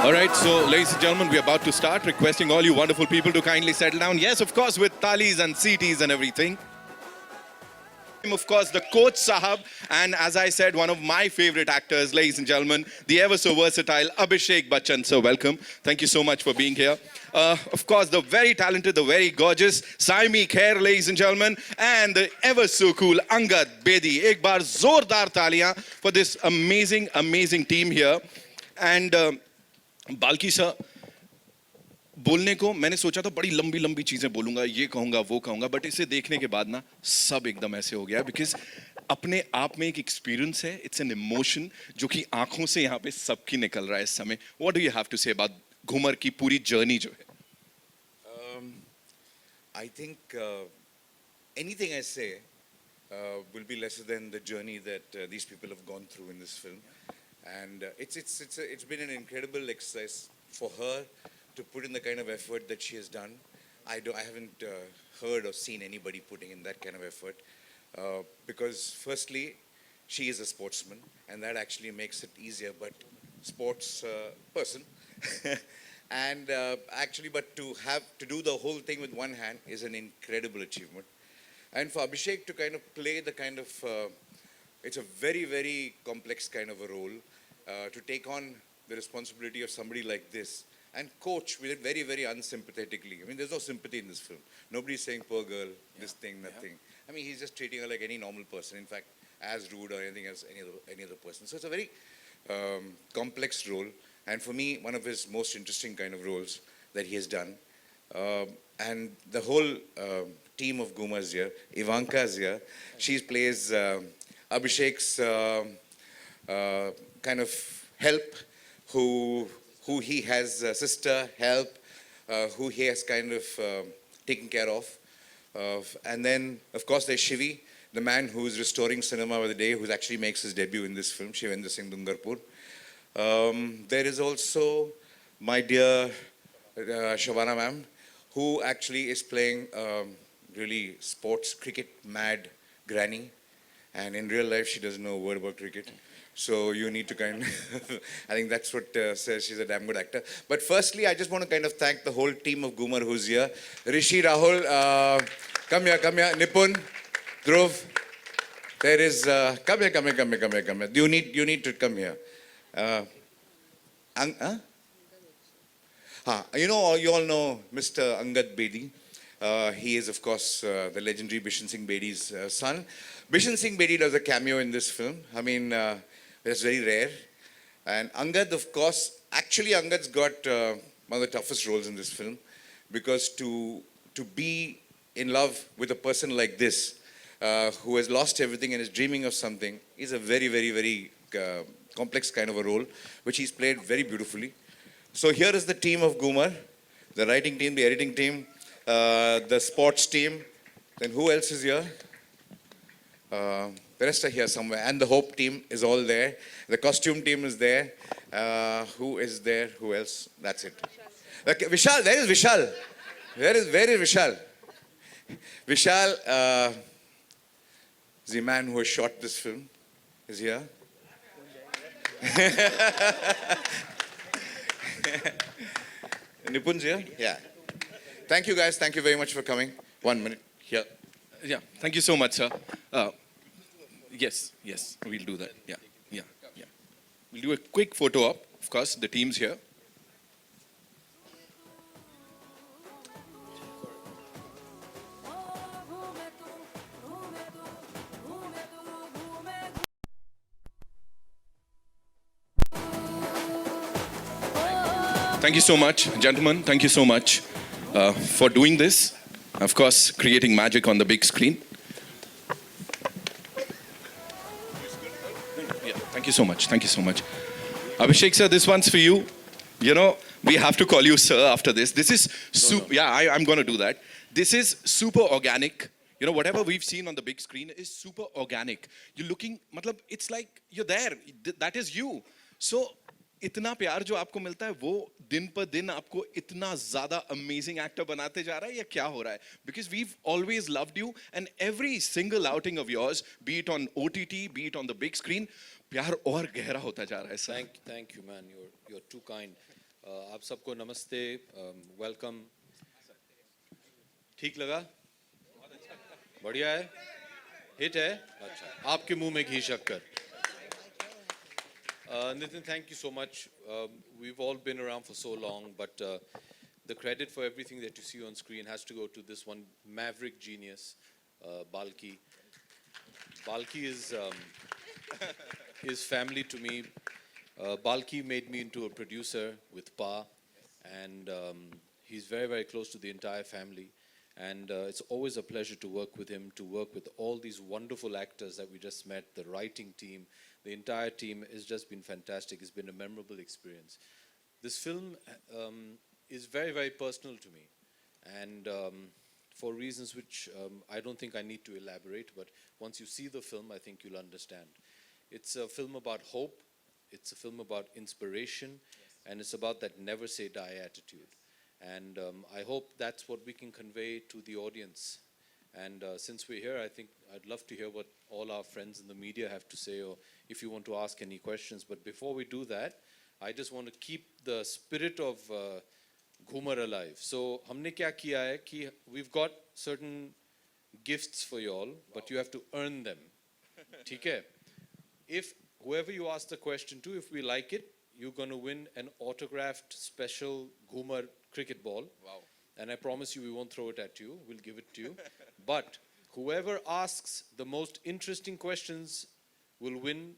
All right, so ladies and gentlemen, we're about to start. Requesting all you wonderful people to kindly settle down. Yes, of course, with talis and CTs and everything. Of course, the coach Sahab, and as I said, one of my favorite actors, ladies and gentlemen, the ever so versatile Abhishek Bachchan. So welcome. Thank you so much for being here. Of course, the very talented, the very gorgeous Saiyami Kher, ladies and gentlemen, and the ever so cool Angad Bedi. Ek baar zordar taliyan for this amazing, amazing team here. And Balki sir, बोलने को मैंने सोचा था बड़ी लंबी लंबी चीजें बोलूंगा, ये कहूंगा, वो कहूंगा, बट इसे देखने के बाद ना सब एकदम ऐसे हो गया बिकॉज अपने आप में एक एक्सपीरियंस है, इट्स एन इमोशन जो कि आंखों से यहाँ पे सबकी निकल रहा है इस समय. What do you have to say about Ghoomar की पूरी जर्नी जो है? I think anything I say will be lesser than the journey that these people have gone through in this film, and it's been an incredible exercise for her to put in the kind of effort that she has done. I haven't heard or seen anybody putting in that kind of effort because firstly she is a sportsman and that actually makes it easier, but sports person and actually but to do the whole thing with one hand is an incredible achievement. And for Abhishek to kind of play the kind of it's a very, very complex kind of a role to take on the responsibility of somebody like this and coach with it very, very unsympathetically. I mean, there's no sympathy in this film. Nobody's saying, poor girl, this thing, that thing. I mean, he's just treating her like any normal person. In fact, as rude or anything else, any other person. So it's a very complex role. And for me, one of his most interesting kind of roles that he has done. And the whole team of Ghoomer is here. Ivanka is here. She plays Abhishek's kind of help, who he has sister, help, who he has kind of taken care of. And then, of course, there's Shivi, the man who's restoring cinema by the day, who actually makes his debut in this film, Shivendra Singh Dungarpur. There is also my dear Shavana ma'am, who actually is playing really sports, cricket mad granny. And in real life, she doesn't know a word about cricket. So you need to kind of, I think that's what says she's a damn good actor. But firstly, I just want to kind of thank the whole team of Ghoomer who's here. Rishi, Rahul, come here, Nipun, Dhruv. There is, come here. You need to come here. You all know Mr. Angad Bedi. He is, of course, the legendary Bachchan Singh Bedi's son. Bachchan Singh Bedi does a cameo in this film. I mean, that's very rare. And Angad, of course, actually Angad's got one of the toughest roles in this film because to be in love with a person like this, who has lost everything and is dreaming of something, is a very, very, very complex kind of a role, which he's played very beautifully. So here is the team of Ghoomer, the writing team, the editing team, the sports team. Then who else is here? The rest are here somewhere. And the Hope team is all there. The costume team is there. Who is there? Who else? That's it. Okay, Vishal, there is Vishal. Where is Vishal? Vishal, the man who has shot this film, is here. Nipun's here? Yeah. Thank you guys. Thank you very much for coming. 1 minute. Here. Yeah, thank you so much, sir. Yes, we'll do that. Yeah. We'll do a quick photo op. Of course, the team's here. Thank you so much, gentlemen. Thank you so much for doing this. Of course, creating magic on the big screen. Thank you so much. Abhishek sir, this one's for you. You know, we have to call you sir after this. This is super. Yeah, I'm going to do that. This is super organic. You know, whatever we've seen on the big screen is super organic. You're looking, matlab, it's like you're there. That is you. So, इतना प्यार जो आपको मिलता है वो दिन पर दिन आपको इतना ज़्यादा amazing actor बनाते जा रहा है या क्या हो रहा है? Because we've always loved you and every single outing of yours, be it on OTT, be it on the big screen, प्यार और गहरा होता जा रहा है. Thank you, man. You're too kind. आप सबको नमस्ते, वेलकम। ठीक लगा? बढ़िया है? हिट है? अच्छा, आपके मुंह में घी शक्कर। Nitin, thank you so much. We've all been around for so long, but the credit for everything that you see on screen has to go to this one maverick genius, Balki. Balki is family to me. Balki made me into a producer with Pa, and he's very, very close to the entire family. And it's always a pleasure to work with him, to work with all these wonderful actors that we just met, the writing team. The entire team has just been fantastic. It's been a memorable experience. This film is very, very personal to me. And for reasons which I don't think I need to elaborate, but once you see the film, I think you'll understand. It's a film about hope. It's a film about inspiration. And it's about that never say die attitude. And I hope that's what we can convey to the audience. And since we're here, I think I'd love to hear what all our friends in the media have to say, or if you want to ask any questions. But before we do that, I just want to keep the spirit of Ghoomer alive. So, हमने क्या किया है कि we've got certain gifts for you all, but you have to earn them. ठीक है? If whoever you ask the question to, if we like it, you're going to win an autographed special Ghoomer cricket ball. Wow. And I promise you we won't throw it at you. We'll give it to you. But whoever asks the most interesting questions will win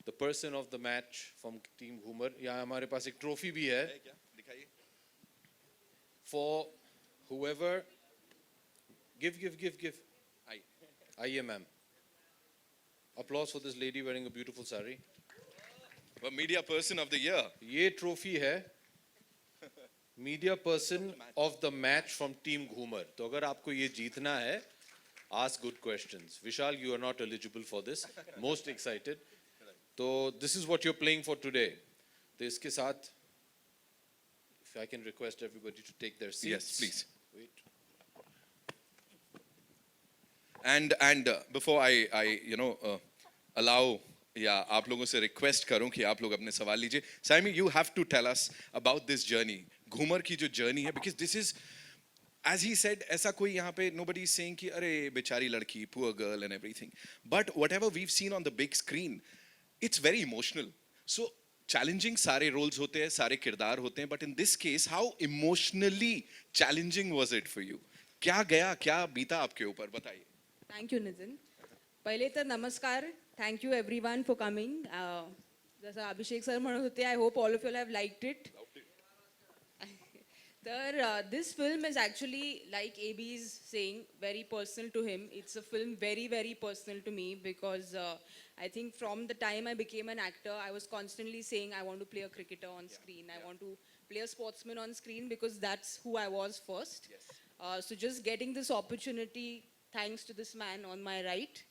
the person of the match from Team Ghoomer. यहाँ हमारे पास एक trophy भी है. For whoever, give. आइए ma'am. Applause for this lady wearing a beautiful sari. A media person of the year. ये trophy है media person of the match from team Ghoomar. तो अगर आपको ये जीतना है, ask good questions. Vishal, you are not eligible for this. Most excited. तो this is what you're playing for today. तो इसके साथ, if I can request everybody to take their seats. Yes, please. Wait. And before I allow या आप लोगों से request करूं कि आप लोग अपने सवाल लीजिए. Saiyami, you have to tell us about this journey. Ghoomar की जो journey है, because this is, as he said, ऐसा कोई यहाँ पे nobody is saying कि अरे बेचारी लड़की, poor girl and everything. But whatever we've seen on the big screen, it's very emotional. So challenging सारे roles होते हैं, सारे किरदार होते हैं. But in this case, how emotionally challenging was it for you? क्या गया, क्या बीता आपके ऊपर, बताइए. Thank you, Nitin. पहले तर नमस्कार. Thank you everyone for coming. जैसा अभिषेक सर म्हणत होते, I hope all of you all have liked it. This film is actually, like AB is saying, very personal to him. It's a film very, very personal to me because I think from the time I became an actor, I was constantly saying I want to play a cricketer on screen. I want to play a sportsman on screen because that's who I was first. So just getting this opportunity, thanks to this man on my right,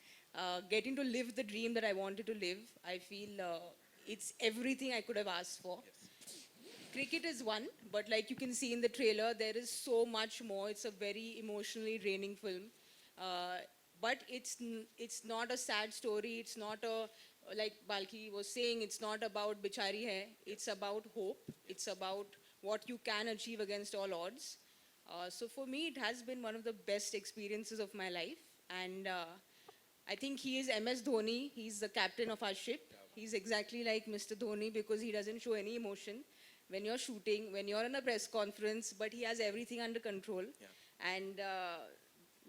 getting to live the dream that I wanted to live, I feel it's everything I could have asked for. Cricket is one, but like you can see in the trailer, there is so much more. It's a very emotionally draining film. But it's not a sad story. It's not a, like Balki was saying, it's not about bichari hai. It's about hope. It's about what you can achieve against all odds. So for me, it has been one of the best experiences of my life. And I think he is MS Dhoni. He's the captain of our ship. He's exactly like Mr. Dhoni because he doesn't show any emotion when you're shooting, when you're in a press conference, but he has everything under control. And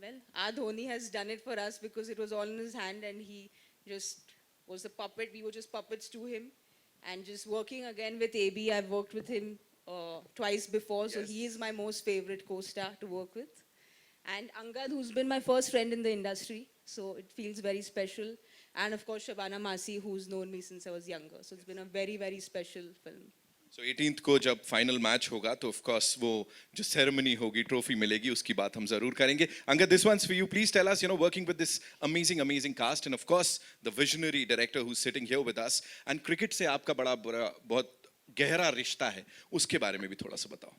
well, our Dhoni has done it for us because it was all in his hand and he just was a puppet. We were just puppets to him. And just working again with AB, I've worked with him twice before, so he is my most favorite co-star to work with. And Angad, who's been my first friend in the industry, so it feels very special. And of course, Shabana Masi, who's known me since I was younger. So it's been a very, very special film. So 18th को जब final match होगा तो of course वो जो ceremony होगी, trophy मिलेगी, उसकी बात हम जरूर करेंगे. Angad, this one's for you. Please tell us, working with this amazing cast and of course the visionary director who's sitting here with us, and cricket से आपका बहुत गहरा रिश्ता है, उसके बारे में भी थोड़ा सा बताओ.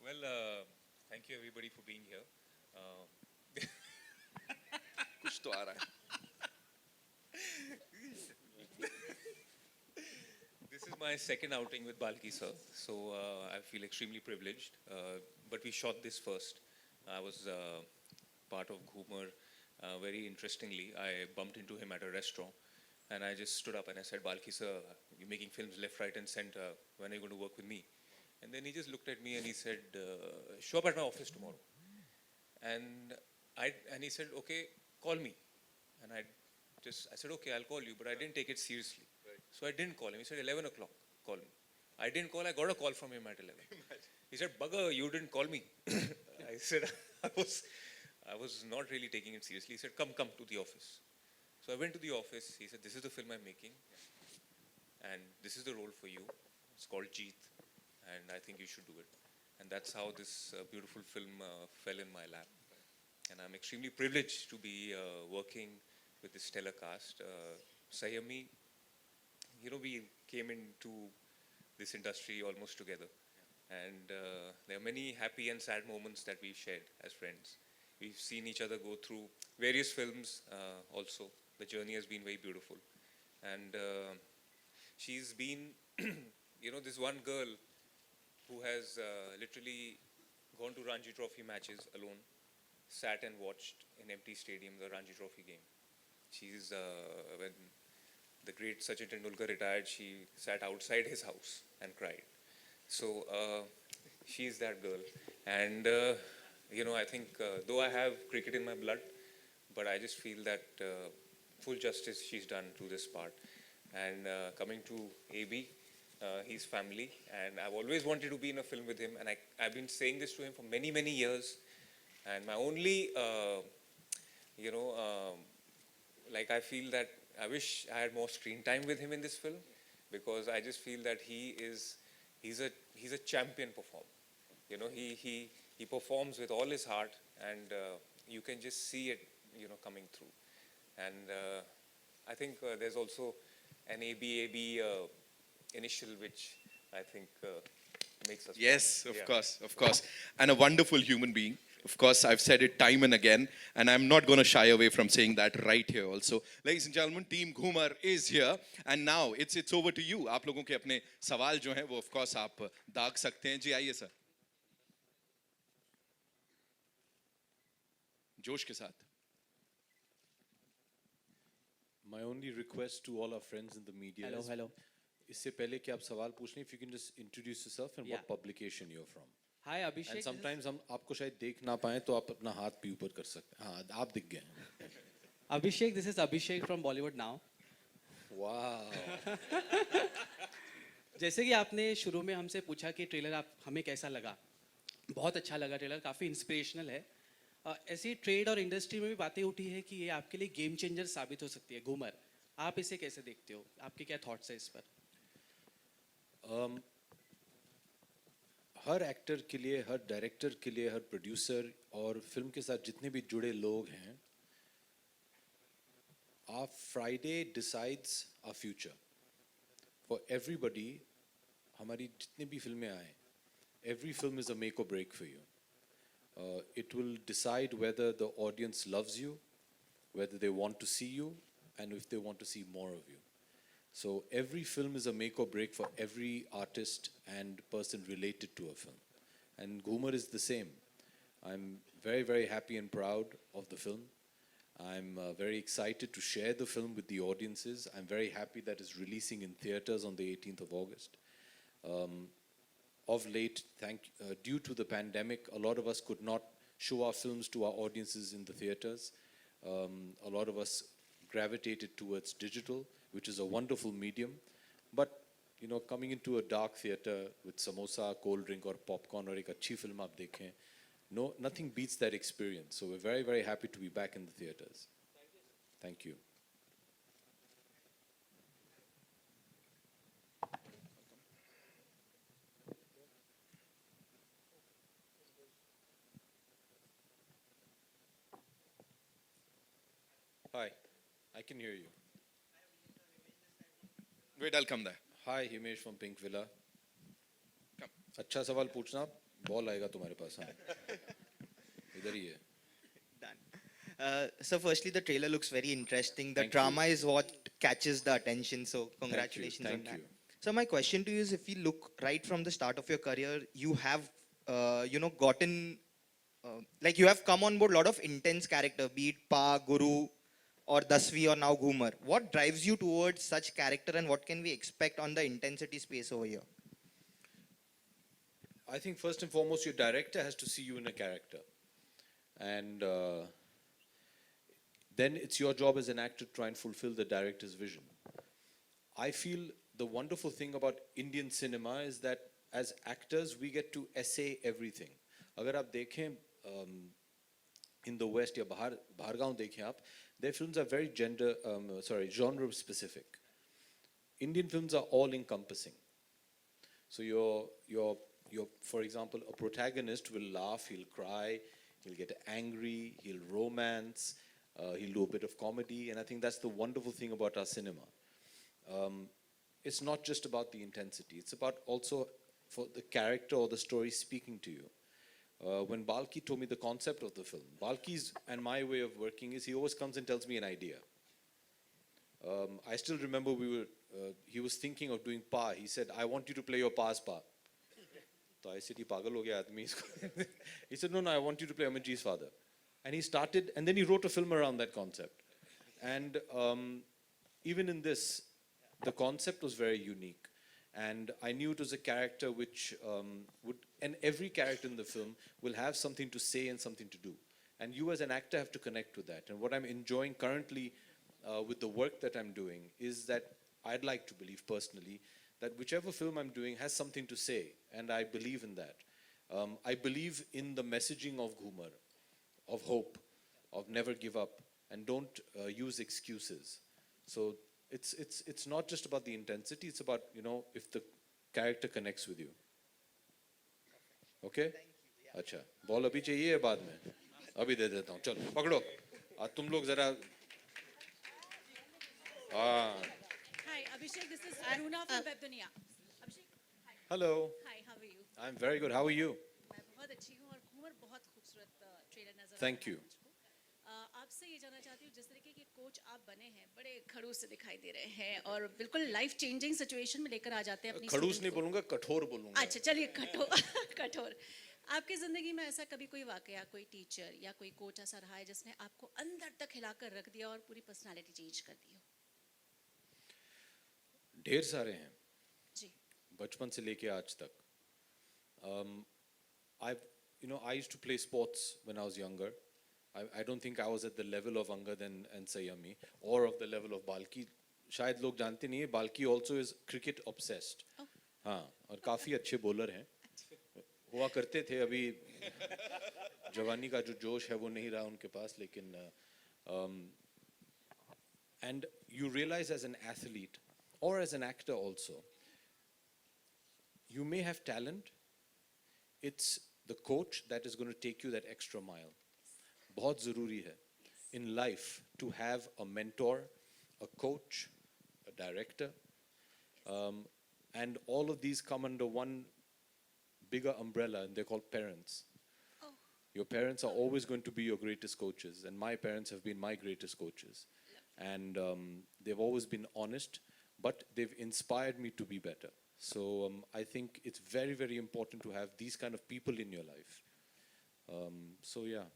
Well, thank you everybody for being here. कुछ तो आ रहा है. This has my second outing with Balki sir, so I feel extremely privileged. But we shot this first. I was part of Ghoomer. Very interestingly, I bumped into him at a restaurant, and I just stood up and I said, "Balki sir, you're making films left, right, and center. When are you going to work with me?" And then he just looked at me and he said, "Show up at my office tomorrow." And he said, "Okay, call me." And I said, "Okay, I'll call you," but I didn't take it seriously. So I didn't call him. He said, 11 o'clock, call me. I didn't call, I got a call from him at 11. He said, "Bugger, you didn't call me." I said, I was not really taking it seriously. He said, come to the office. So I went to the office. He said, "This is the film I'm making, and this is the role for you. It's called Jeet, and I think you should do it." And that's how this beautiful film fell in my lap. And I'm extremely privileged to be working with this stellar cast. Saiyami, we came into this industry almost together. And there are many happy and sad moments that we've shared as friends. We've seen each other go through various films also. The journey has been very beautiful. And she's been, this one girl who has literally gone to Ranji Trophy matches alone, sat and watched in empty stadium the Ranji Trophy game. She's, when the great Sachin Tendulkar retired, she sat outside his house and cried. So she's that girl. And, I think though I have cricket in my blood, but I just feel that full justice she's done to this part. And coming to AB, he's family. And I've always wanted to be in a film with him. And I've been saying this to him for many, many years. And my only, I feel that I wish I had more screen time with him in this film, because I just feel that he's a champion performer. He performs with all his heart, and you can just see it, coming through. And I think there's also an ABAB initial, which I think makes us. Yes, proud. of Yeah. course, of course. And a wonderful human being. Of course, I've said it time and again, and I'm not going to shy away from saying that right here also. Ladies and gentlemen, Team Ghoomer is here, and now it's over to you. आप लोगों के अपने सवाल जो हैं वो of course आप दाग सकते हैं. जी आइए सर. जोश के साथ. My only request to all our friends in the media Hello, is, hello. इससे पहले कि आप सवाल पूछ लें, if you can just introduce yourself and Yeah. what publication you're from. Hi, Abhishek. And sometimes हम आपको शायद देख ना पाएं तो आप अपना हाथ भी ऊपर कर सकते हैं. हाँ, आप दिख गए हैं. Abhishek, this is Abhishek from Bollywood Now. Wow. जैसे कि आपने शुरू में हमसे पूछा कि ट्रेलर आप हमें कैसा लगा, बहुत अच्छा लगा ट्रेलर, काफ़ी इंस्पिरेशनल है. ऐसी ट्रेड और इंडस्ट्री में भी बातें उठी है कि ये आपके लिए गेम चेंजर साबित हो सकती है. घूमर, आप इसे कैसे देखते हो? आपके क्या थॉट्स है इस पर? हर एक्टर के लिए, हर डायरेक्टर के लिए, हर प्रोड्यूसर और फिल्म के साथ जितने भी जुड़े लोग हैं, our Friday decides our future. For everybody, हमारी जितनी भी फिल्में आए, every film is a make or break for you. It will decide whether the audience loves you, whether they want to see you, and if they want to see more of you. So every film is a make or break for every artist and person related to a film. And Ghoomer is the same. I'm very, very happy and proud of the film. I'm very excited to share the film with the audiences. I'm very happy that it's releasing in theaters on the 18th of August. Of late, due to the pandemic, a lot of us could not show our films to our audiences in the theaters. A lot of us gravitated towards digital, which is a wonderful medium. But, coming into a dark theater with samosa, cold drink or popcorn or ek achhi film aap dekhen, nothing beats that experience. So we're very, very happy to be back in the theaters. Thank you. Hi, I can hear you. Wait, I'll come there. Hi, Himesh from Pink Villa. Come. अच्छा सवाल पूछना, ball आएगा तुम्हारे पास. हाँ. इधर ही है. Done. So firstly, the trailer looks very interesting. The Thank drama is what catches the attention. So Thank you, congratulations on thank that. you. So my question to you is, if you look right from the start of your career, you have, gotten, like you have come on board a lot of intense character, be it Pa, Guru, or Dasvi, or now Ghoomer. What drives you towards such character, and what can we expect on the intensity space over here? I think first and foremost, your director has to see you in a character. And then it's your job as an actor to try and fulfill the director's vision. I feel the wonderful thing about Indian cinema is that as actors, we get to essay everything. अगर आप देखें in the West या बाहर गांव देखें आप, their films are very genre specific. Indian films are all encompassing. So for example, a protagonist will laugh, he'll cry, he'll get angry, he'll romance, he'll do a bit of comedy, and I think that's the wonderful thing about our cinema. It's not just about the intensity, it's about also for the character or the story speaking to you. When Balki told me the concept of the film, Balki's and my way of working is he always comes and tells me an idea. I still remember he was thinking of doing Pa. He said, I want you to play your Pa's Pa. So I said, he pagal ho gaya aadmi isko. He said, no, I want you to play Amanjeet's father. And he started, and then he wrote a film around that concept. And even in this, the concept was very unique. And I knew it was a character which and every character in the film will have something to say and something to do. And you as an actor have to connect with that. And what I'm enjoying currently with the work that I'm doing is that I'd like to believe personally that whichever film I'm doing has something to say, and I believe in that. I believe in the messaging of Ghoomer, of hope, of never give up, and don't use excuses. So it's not just about the intensity, it's about, if the character connects with you. Okay? अच्छा, ball अभी चाहिए या बाद में? अभी दे देता हूँ, चलो पकड़ो. तुम लोग जरा. Hi, Abhishek. This is Aruna from Web Dunia. Abhishek, hi. Hello. Hi, how are you? I'm very good. How are you? मैं बहुत अच्छी हूँ और घूमर बहुत खूबसूरत ट्रेलर नजर आ रहा है Thank you. मुझको। आपसे ये जानना चाहती हूँ, जिस तरीके के कोच आप बने हैं, बड़े खड़ूस से दिखाई दे रहे हैं और बिल्कुल लाइफ चेंजिंग सिचुएशन में लेकर आ जाते हैं अपनी खड़ूस student नहीं को। बोलूंगा, कठोर बोलूंगा. अच्छा, चलिए कठोर कठोर। आपकी जिंदगी में ऐसा कभी कोई वाकया, कोई टीचर या कोई कोच ऐसा रहा है जिसने आपको अंदर तक हिलाकर रख दिया और पूरी पर्सनालिटी चेंज कर दी हो? ढेर सारे हैं. जी। बचपन से लेके आज तक. I used to play sports when I was younger. I don't think I was at the level of Angad and Saiyami or of the level of Balki. शायद लोग जानते नहीं है, Balki also is cricket obsessed. हाँ, और काफी अच्छे bowler हैं. हुआ करते थे, अभी जवानी का जो जोश है वो नहीं रहा उनके पास, लेकिन and you realize as an athlete or as an actor also, you may have talent, it's the coach that is going to take you that extra mile. बहुत ज़रूरी है in life to have a mentor, a coach, a director, and all of these come under one bigger umbrella, and they're called parents. Oh. Your parents are always going to be your greatest coaches, and my parents have been my greatest coaches. And they've always been honest, but they've inspired me to be better. So I think it's very, very important to have these kind of people in your life. So yeah.